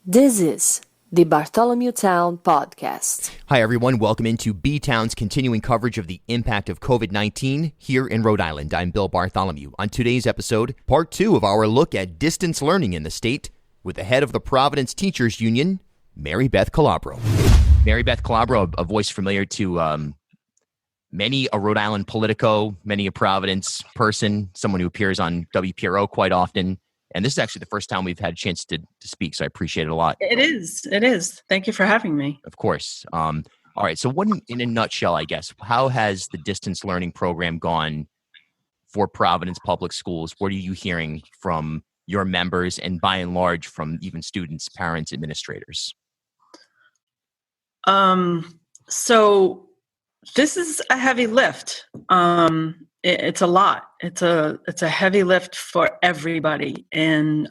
This is the Bartholomew Town Podcast. Hi, everyone. Welcome into B-Town's continuing coverage of the impact of COVID-19 here in Rhode Island. I'm Bill Bartholomew. On today's episode, part 2 of our look at distance learning in the state with the head of the Providence Teachers Union, Maribeth Calabro. Maribeth Calabro, a voice familiar to many a Rhode Island Politico, many a Providence person, someone who appears on WPRO quite often. And this is actually the first time we've had a chance to speak, so I appreciate it a lot. It is. Thank you for having me. Of course. All right. So in a nutshell, I guess, how has the distance learning program gone for Providence Public Schools? What are you hearing from your members and by and large from even students, parents, administrators? So this is a heavy lift. It's a lot. It's a heavy lift for everybody. And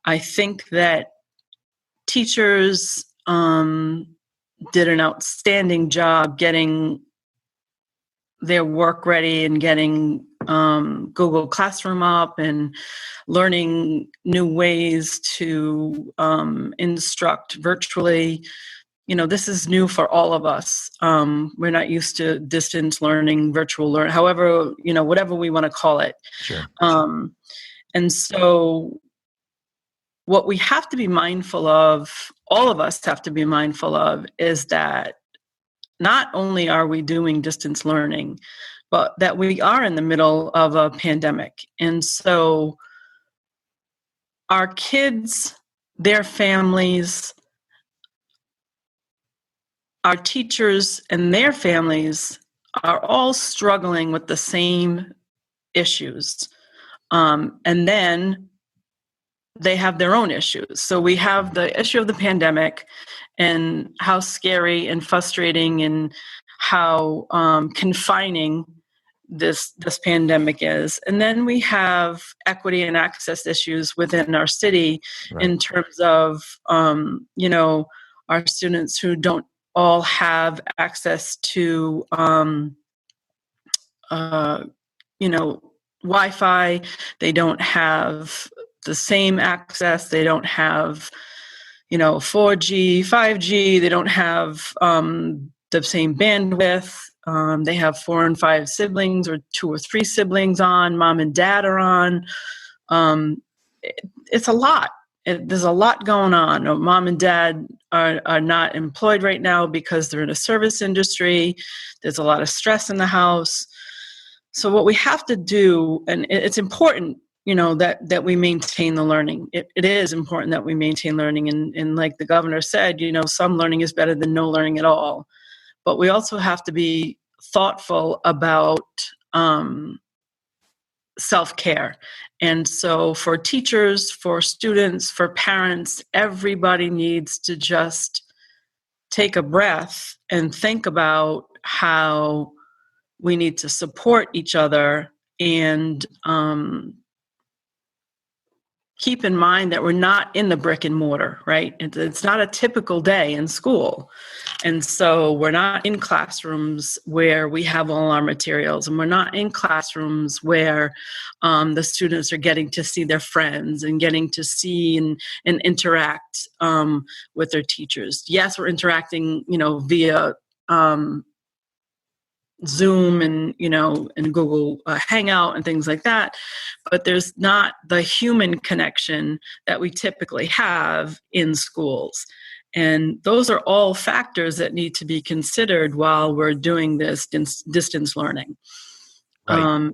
I think that teachers did an outstanding job getting their work ready and getting Google Classroom up and learning new ways to instruct virtually. You know, this is new for all of us. We're not used to distance learning, virtual learning, however, whatever we want to call it. Sure. And so what we have to be mindful of, all of us have to be mindful of, is that not only are we doing distance learning, but that we are in the middle of a pandemic. And so our kids, their families, our teachers and their families are all struggling with the same issues. And then they have their own issues. So we have the issue of the pandemic and how scary and frustrating and how confining this pandemic is. And then we have equity and access issues within our city, right, in terms of, our students who don't all have access to, Wi-Fi. They don't have the same access. They don't have, 4G, 5G. They don't have the same bandwidth. They have 4 and 5 siblings or 2 or 3 siblings on. Mom and dad are on. It's a lot. There's a lot going on. Mom and dad are not employed right now because they're in a service industry. There's a lot of stress in the house. So what we have to do, and it's important, that we maintain the learning. It is important that we maintain learning. And like the governor said, some learning is better than no learning at all. But we also have to be thoughtful about self-care. And so for teachers, for students, for parents, everybody needs to just take a breath and think about how we need to support each other and keep in mind that we're not in the brick and mortar, right? It's not a typical day in school. And so we're not in classrooms where we have all our materials, and we're not in classrooms where the students are getting to see their friends and getting to see and interact with their teachers. Yes, we're interacting, via Zoom and and Google Hangout and things like that, but there's not the human connection that we typically have in schools. And those are all factors that need to be considered while we're doing this distance learning. Right.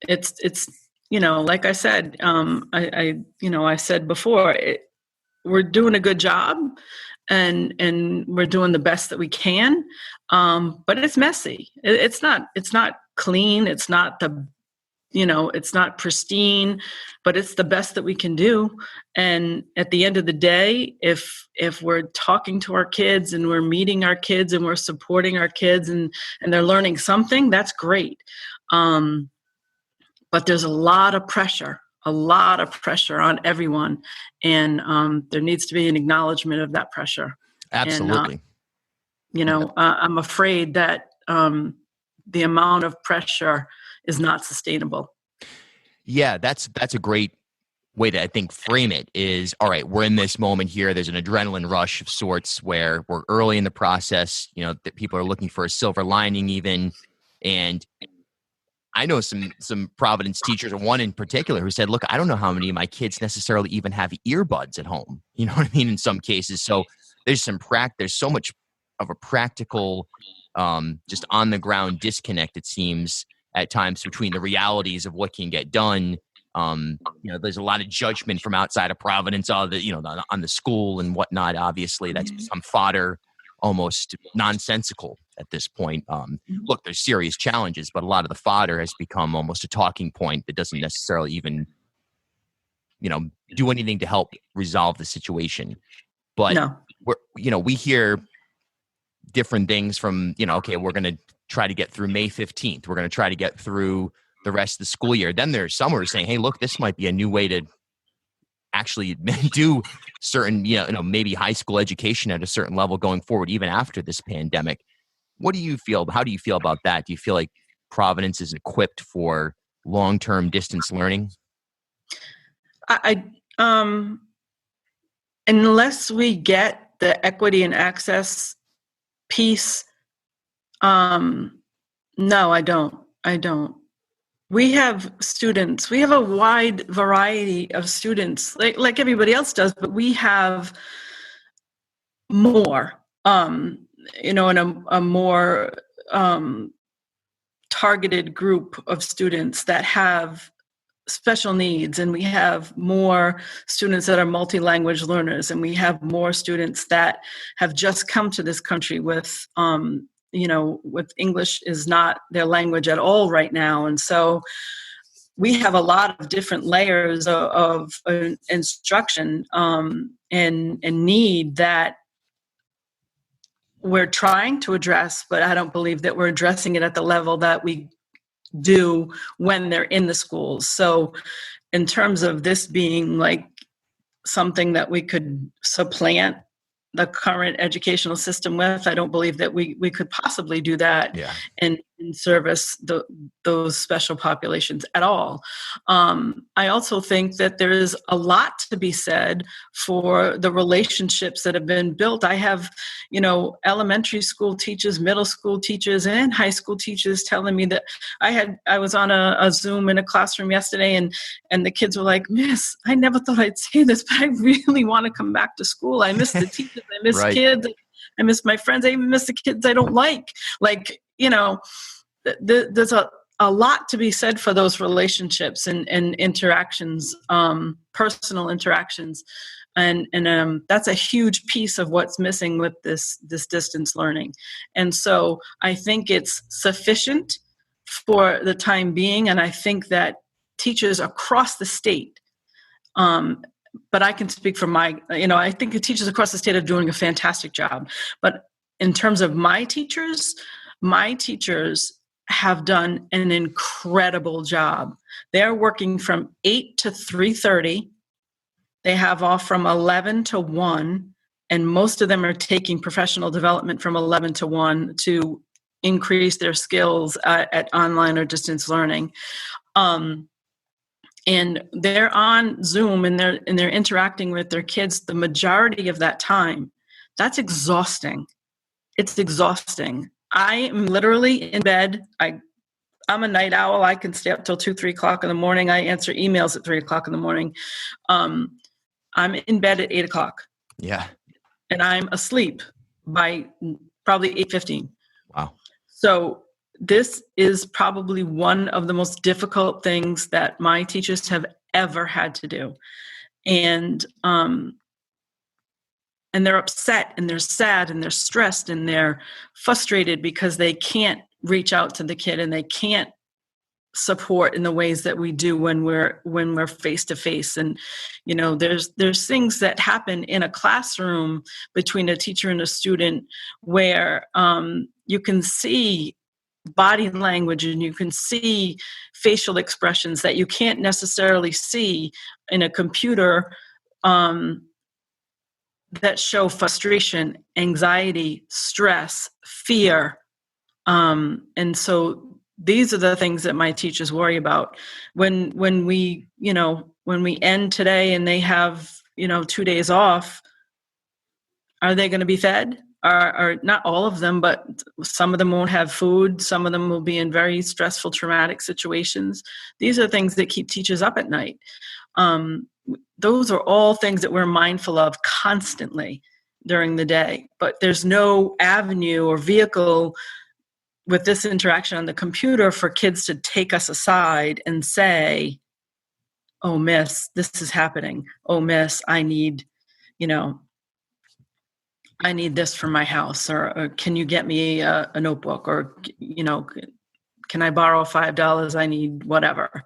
It's like I said, I said before, we're doing a good job. And we're doing the best that we can, but it's messy. It's not clean. It's not it's not pristine, but it's the best that we can do. And at the end of the day, if we're talking to our kids and we're meeting our kids and we're supporting our kids and they're learning something, that's great. But there's a lot of pressure on everyone. And there needs to be an acknowledgement of that pressure. Absolutely. And, I'm afraid that the amount of pressure is not sustainable. Yeah, that's a great way to, I think, frame it is, all right, we're in this moment here. There's an adrenaline rush of sorts where we're early in the process, that people are looking for a silver lining even. And I know some Providence teachers, or one in particular, who said, look, I don't know how many of my kids necessarily even have earbuds at home. You know what I mean? In some cases. So there's there's so much of a practical, just on the ground disconnect, it seems, at times between the realities of what can get done. There's a lot of judgment from outside of Providence, on the school and whatnot. Obviously, that's become fodder, almost nonsensical at this point. Look, there's serious challenges, but a lot of the fodder has become almost a talking point that doesn't necessarily even, do anything to help resolve the situation. But No. we hear different things from, okay, we're going to try to get through May 15th. We're going to try to get through the rest of the school year. Then there's some who are saying, hey, look, this might be a new way to actually do certain, maybe high school education at a certain level going forward, even after this pandemic. What do you feel? How do you feel about that? Do you feel like Providence is equipped for long-term distance learning? Unless we get the equity and access piece, no, I don't. We have students. We have a wide variety of students, like everybody else does, but we have more, and a more targeted group of students that have special needs, and we have more students that are multi-language learners, and we have more students that have just come to this country with with English is not their language at all right now. And so we have a lot of different layers of instruction and need that we're trying to address, but I don't believe that we're addressing it at the level that we do when they're in the schools. So in terms of this being like something that we could supplant the current educational system with, I don't believe that we could possibly do that. Yeah. and service those special populations at all. I also think that there is a lot to be said for the relationships that have been built. I have, elementary school teachers, middle school teachers, and high school teachers telling me that I was on a Zoom in a classroom yesterday, and the kids were like, Miss, I never thought I'd say this, but I really want to come back to school. I miss the teachers, I miss Right. kids, I miss my friends, I even miss the kids I don't like. There's a lot to be said for those relationships and interactions, personal interactions. And that's a huge piece of what's missing with this distance learning. And so I think it's sufficient for the time being. And I think that teachers across the state, but I can speak for I think the teachers across the state are doing a fantastic job. But in terms of my teachers have done an incredible job. They're working from 8 to 3:30. They have off from 11 to 1, and most of them are taking professional development from 11 to 1 to increase their skills at online or distance learning. And they're on Zoom and they're interacting with their kids the majority of that time. That's exhausting. It's exhausting. I am literally in bed. I'm a night owl. I can stay up till 2, 3 o'clock in the morning. I answer emails at 3 o'clock in the morning. I'm in bed at 8 o'clock. Yeah. And I'm asleep by probably 8:15. Wow. So this is probably one of the most difficult things that my teachers have ever had to do. And they're upset and they're sad and they're stressed and they're frustrated because they can't reach out to the kid and they can't support in the ways that we do when we're face to face. And there's things that happen in a classroom between a teacher and a student where you can see body language and you can see facial expressions that you can't necessarily see in a computer, that show frustration, anxiety, stress, fear. And so these are the things that my teachers worry about. When we end today and they have 2 days off, are they going to be fed? Or not all of them, but some of them won't have food. Some of them will be in very stressful, traumatic situations. These are things that keep teachers up at night. Those are all things that we're mindful of constantly during the day. But there's no avenue or vehicle with this interaction on the computer for kids to take us aside and say, "Oh, miss, this is happening. Oh, miss, I need this for my house," or can you get me a notebook, or can I borrow $5? I need whatever.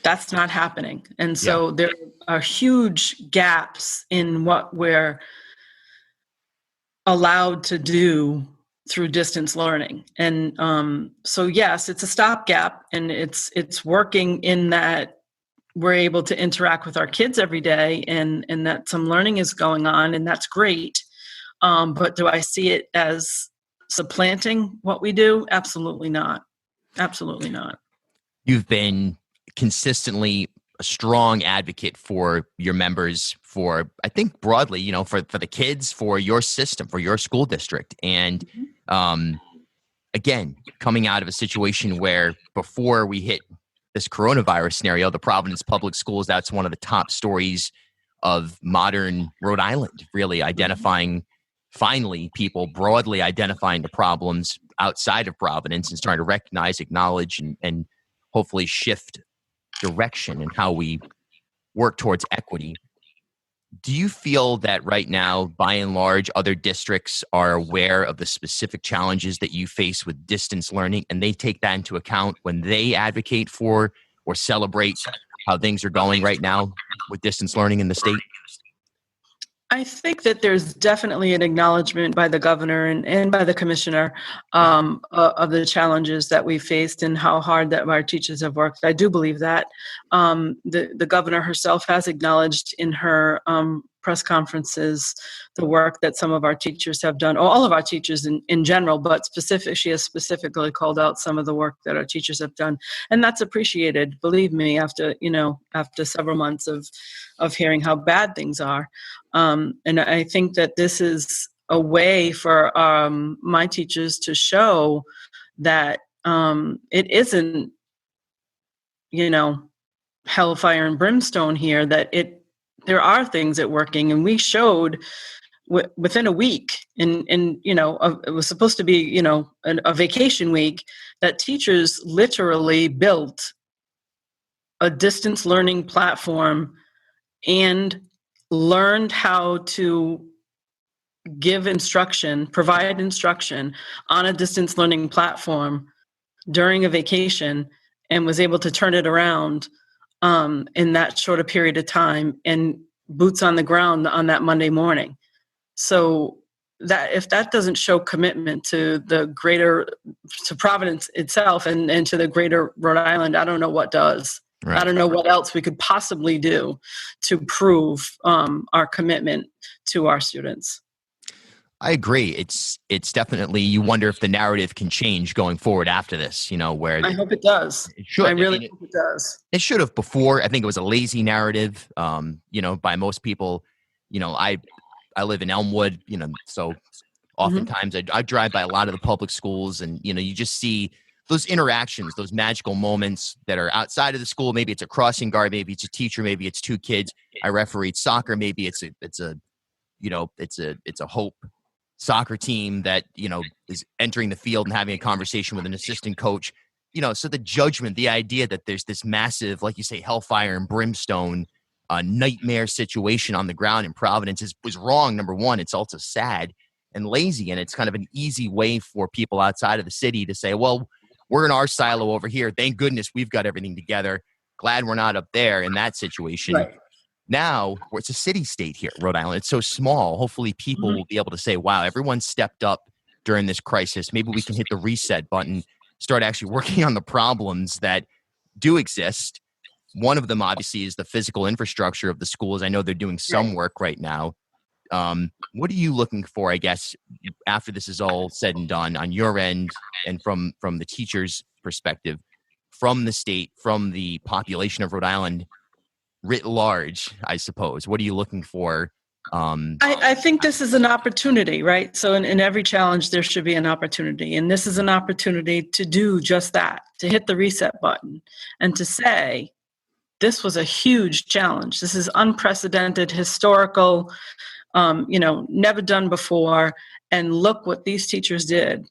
That's not happening. And so there are huge gaps in what we're allowed to do through distance learning. And so yes, it's a stopgap, and it's working in that we're able to interact with our kids every day, and that some learning is going on, and that's great. But do I see it as supplanting what we do? Absolutely not. Absolutely not. You've been consistently a strong advocate for your members, for, I think broadly, for the kids, for your system, for your school district. And again, coming out of a situation where before we hit this coronavirus scenario, the Providence Public Schools, that's one of the top stories of modern Rhode Island, really identifying, finally, people broadly identifying the problems outside of Providence and starting to recognize, acknowledge, and hopefully shift direction in how we work towards equity. Do you feel that right now, by and large, other districts are aware of the specific challenges that you face with distance learning, and they take that into account when they advocate for or celebrate how things are going right now with distance learning in the state? I think that there's definitely an acknowledgement by the governor and by the commissioner of the challenges that we faced and how hard that our teachers have worked. I do believe that. The governor herself has acknowledged in her press conferences the work that some of our teachers have done, or all of our teachers in general, but she has specifically called out some of the work that our teachers have done. And that's appreciated, believe me, after several months of hearing how bad things are. And I think that this is a way for my teachers to show that it isn't, hellfire and brimstone here, that there are things that working. And we showed within a week, it was supposed to be, a vacation week, that teachers literally built a distance learning platform and learned how to provide instruction on a distance learning platform during a vacation, and was able to turn it around in that short a period of time, and boots on the ground on that Monday morning. So that if that doesn't show commitment to to Providence itself and to the greater Rhode Island, I don't know what does. Right. I don't know what else we could possibly do to prove our commitment to our students. I agree. It's definitely, you wonder if the narrative can change going forward after this, where I hope it does. It should. I really hope it does. It should have before. I think it was a lazy narrative, by most people. I live in Elmwood, so oftentimes I drive by a lot of the public schools, and, you just see those interactions, those magical moments that are outside of the school. Maybe it's a crossing guard, maybe it's a teacher, maybe it's two kids. I refereed soccer. Maybe it's a Hope soccer team that, is entering the field and having a conversation with an assistant coach. So the judgment, the idea that there's this massive, like you say, hellfire and brimstone, nightmare situation on the ground in Providence was wrong. Number one, it's also sad and lazy, and it's kind of an easy way for people outside of the city to say, well, we're in our silo over here. Thank goodness we've got everything together. Glad we're not up there in that situation. Right. Now, it's a city state here, Rhode Island. It's so small. Hopefully people will be able to say, wow, everyone stepped up during this crisis. Maybe we can hit the reset button, start actually working on the problems that do exist. One of them, obviously, is the physical infrastructure of the schools. I know they're doing some work right now. What are you looking for, I guess, after this is all said and done on your end and from the teacher's perspective, from the state, from the population of Rhode Island writ large, I suppose? What are you looking for? I think this is an opportunity, right? So in every challenge, there should be an opportunity. And this is an opportunity to do just that, to hit the reset button and to say, this was a huge challenge. This is unprecedented, historical, never done before. And look what these teachers did.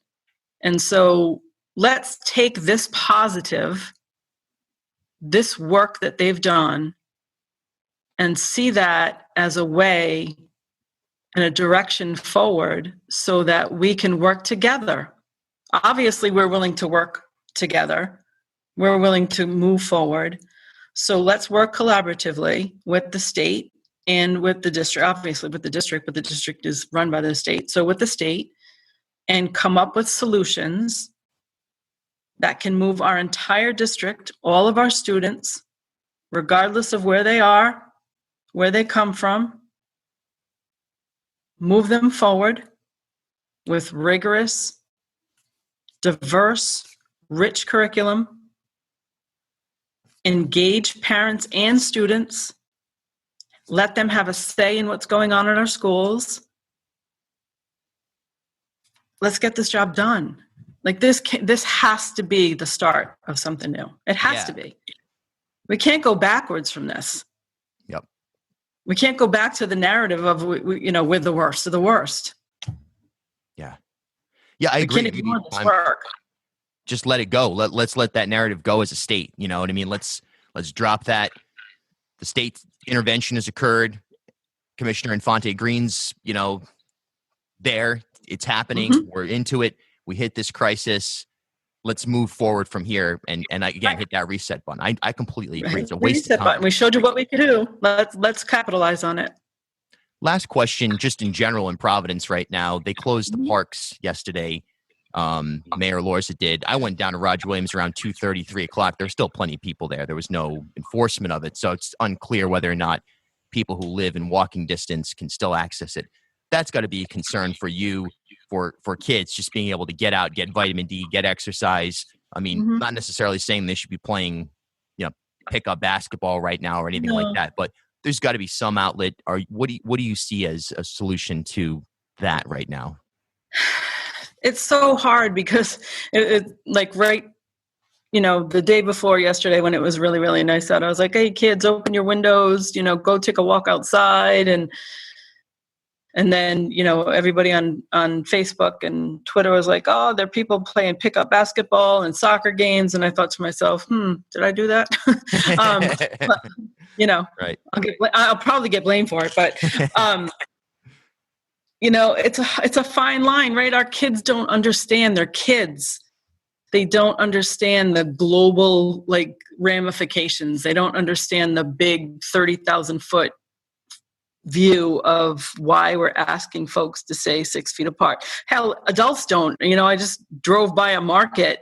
And so let's take this positive, this work that they've done, and see that as a way and a direction forward so that we can work together. Obviously, we're willing to work together. We're willing to move forward. So let's work collaboratively with the state and with the district, obviously with the district, but the district is run by the state. So with the state, and come up with solutions that can move our entire district, all of our students, regardless of where they are, where they come from, move them forward with rigorous, diverse, rich curriculum, engage parents and students, let them have a say in what's going on in our schools. Let's get this job done. Like this has to be the start of something new. It has to be. We can't go backwards from this. Yep. We can't go back to the narrative of, we're the worst of the worst. Yeah. Yeah, I agree. We can't ignore this work. Just let it go. Let's let that narrative go as a state. You know what I mean? Let's drop that. The state intervention has occurred. Commissioner Infante Green's, there. It's happening. Mm-hmm. We're into it. We hit this crisis. Let's move forward from here and again hit that reset button. I completely agree. It's a waste of time. Button. We showed you what we could do. Let's capitalize on it. Last question, just in general in Providence right now. They closed the parks yesterday. Mayor Lorza did. I went down to Roger Williams around 2:30, 3 o'clock. There was still plenty of people there. There was no enforcement of it. So it's unclear whether or not people who live in walking distance can still access it. That's got to be a concern for you, for kids, just being able to get out, get vitamin D, get exercise. I mean, not necessarily saying they should be playing, pick up basketball right now or anything like that, but there's got to be some outlet. What do you see as a solution to that right now? It's so hard because the day before yesterday when it was really, really nice out, I was like, hey kids, open your windows, go take a walk outside. And then, everybody on Facebook and Twitter was like, oh, there are people playing pickup basketball and soccer games. And I thought to myself, did I do that? Right. I'll probably get blamed for it, but, it's a fine line, right? Our kids don't understand. They're kids. They don't understand the global ramifications. They don't understand the big 30,000 foot view of why we're asking folks to stay 6 feet apart. Hell, adults don't. I just drove by a market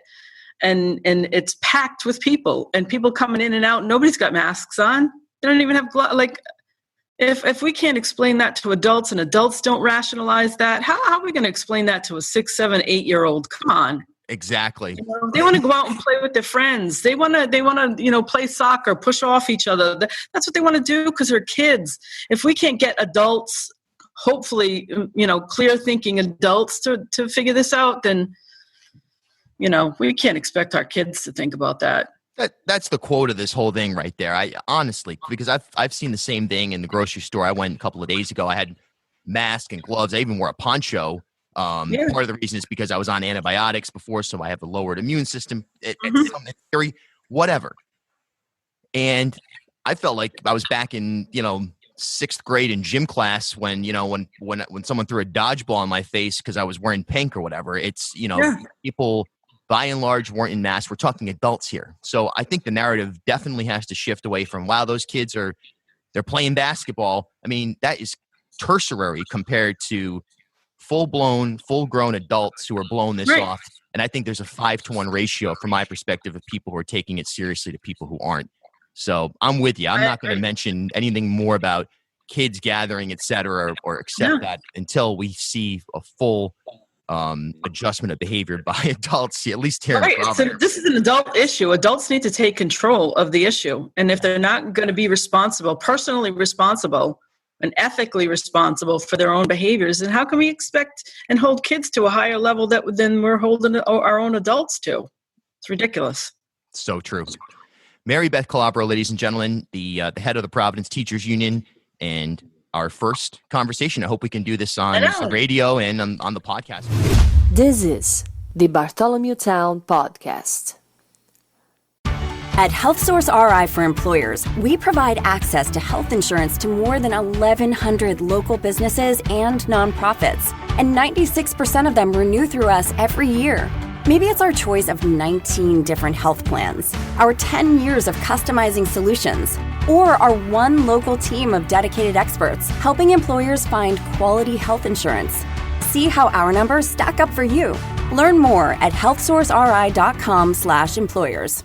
and it's packed with people and people coming in and out. Nobody's got masks on. They don't even have if we can't explain that to adults and adults don't rationalize that, how are we going to explain that to a 6, 7, 8-year-old? Come on. Exactly. They want to go out and play with their friends. They want to, play soccer, push off each other. That's what they want to do because they're kids. If we can't get adults, hopefully, clear thinking adults to figure this out, then, we can't expect our kids to think about that. That's the quote of this whole thing right there. I honestly, because I've seen the same thing in the grocery store. I went a couple of days ago. I had mask and gloves. I even wore a poncho. Part of the reason is because I was on antibiotics before, so I have a lowered immune system. It's something theory, whatever. And I felt like I was back in, 6th grade in gym class when someone threw a dodgeball in my face because I was wearing pink or whatever. It's, people by and large weren't in masks. We're talking adults here. So I think the narrative definitely has to shift away from, wow, those kids they're playing basketball. I mean, that is tertiary compared to full-grown adults who are blowing this off. And I think there's a 5-to-1 ratio from my perspective of people who are taking it seriously to people who aren't. So I'm with you. I'm not going to mention anything more about kids gathering, et cetera, or accept that until we see a full adjustment of behavior by adults, at least here in Providence. So this is an adult issue. Adults need to take control of the issue. And if they're not going to be responsible, personally responsible and ethically responsible for their own behaviors, then how can we expect and hold kids to a higher level than we're holding our own adults to? It's ridiculous. So true. Maribeth Calabro, ladies and gentlemen, the head of the Providence Teachers Union, and our first conversation. I hope we can do this on the radio and on the podcast. This is the Bartholomew Town Podcast. At HealthSource RI for Employers, we provide access to health insurance to more than 1,100 local businesses and nonprofits, and 96% of them renew through us every year. Maybe it's our choice of 19 different health plans, our 10 years of customizing solutions, or our one local team of dedicated experts helping employers find quality health insurance. See how our numbers stack up for you. Learn more at healthsourceri.com/employers.